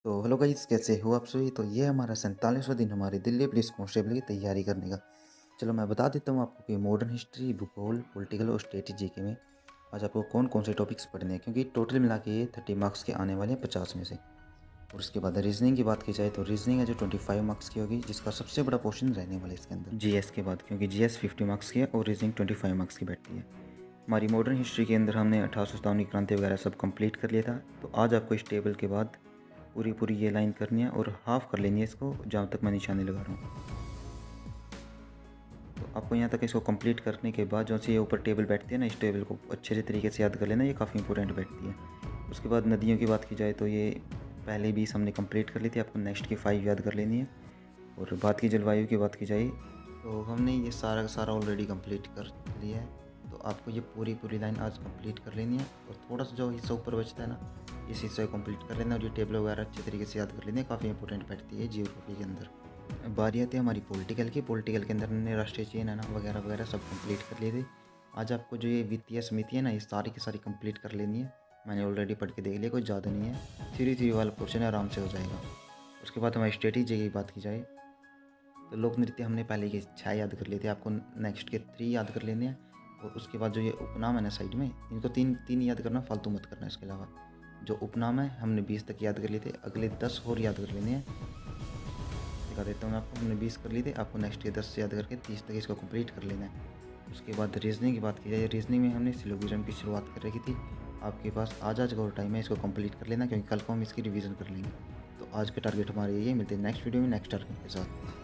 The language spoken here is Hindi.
तो हेलो गाइस, कैसे हो आप सभी। तो ये हमारा 47वां दिन हमारी दिल्ली पुलिस कांस्टेबल की तैयारी करने का। चलो मैं बता देता हूँ आपको कि मॉडर्न हिस्ट्री, भूगोल, पॉलिटिकल और स्ट्रेटेजी के में आज आपको कौन कौन से टॉपिक्स पढ़ने हैं, क्योंकि टोटल मिला के ये 30 मार्क्स के आने वाले हैं 50 में से। और उसके बाद रीजनिंग की बात की जाए तो रीजनिंग है जो 25 मार्क्स की होगी, जिसका सबसे बड़ा पोर्शन रहने वाला है इसके अंदर जीएस के बाद, क्योंकि जीएस 50 मार्क्स की है और रीजनिंग 25 मार्क्स की बैठती है। हमारी मॉडर्न हिस्ट्री के अंदर हमने 1857 की क्रांति वगैरह सब कंप्लीट कर लिया था। तो आज आपको इस टेबल के बाद पूरी पूरी ये लाइन करनी है और हाफ कर लेनी है इसको, जहाँ तक मैं निशानी लगा रहा हूँ। तो आपको यहाँ तक इसको कंप्लीट करने के बाद जो सी ये ऊपर टेबल बैठती है ना, इस टेबल को अच्छे से तरीके से याद कर लेना, ये काफ़ी इंपॉर्टेंट बैठती है। उसके बाद नदियों की बात की जाए तो ये पहले 20 हमने कंप्लीट कर ली थी, आपको नेक्स्ट की 5 याद कर लेनी है। और बात की जलवायु की बात की जाए तो हमने ये सारा का सारा ऑलरेडी कंप्लीट कर लिया है। तो आपको ये पूरी पूरी लाइन आज कंप्लीट कर लेनी है, और थोड़ा सा जो हिस्सा ऊपर बचता है ना, इस हिस्से को कंप्लीट कर लेना। और ये टेबल वगैरह अच्छे तरीके से याद कर लेनी है, काफ़ी इंपॉर्टेंट बैठती है जियोग्राफी के अंदर। बारी आती है हमारी पॉलिटिकल की। पॉलिटिकल के अंदर हमने राष्ट्रीय चयन है ना वगैरह वगैरह सब कंप्लीट कर लिए थे। आज आपको जो ये वित्तीय समिति है ना, ये सारी की सारी कंप्लीट कर लेनी है। मैंने ऑलरेडी पढ़ के देख लिया, कोई ज़्यादा नहीं है, थ्री थ्री वाला पोर्शन है, आराम से हो जाएगा। उसके बाद हमारी स्ट्रेटेजी की बात की जाए तो लोक नृत्य हमने पहले के 6 याद कर लिए थे, आपको नेक्स्ट के 3 याद कर लेने हैं। और उसके बाद जो ये उपनाम है ना साइड में, इनको तीन तीन याद करना, फालतू मत करना। इसके अलावा जो उपनाम है हमने 20 तक याद कर लिए थे, अगले 10 और याद कर लेने हैं। दिखा देता हूँ आपको, हमने 20 कर लिए थे, आपको नेक्स्ट के 10 से याद करके 30 तक इसको कंप्लीट कर लेना है। उसके बाद रीजनिंग की बात की जाए, रीजनिंग में हमने सिलोगिज्म की शुरुआत कर रखी थी। आपके पास आज का और टाइम है, इसको कंप्लीट कर लेना, क्योंकि कल को हम इसकी रिवीजन कर लेंगे। तो आज का टारगेट हमारा यही है। मिलते हैं नेक्स्ट वीडियो में नेक्स्ट टारगेट के साथ।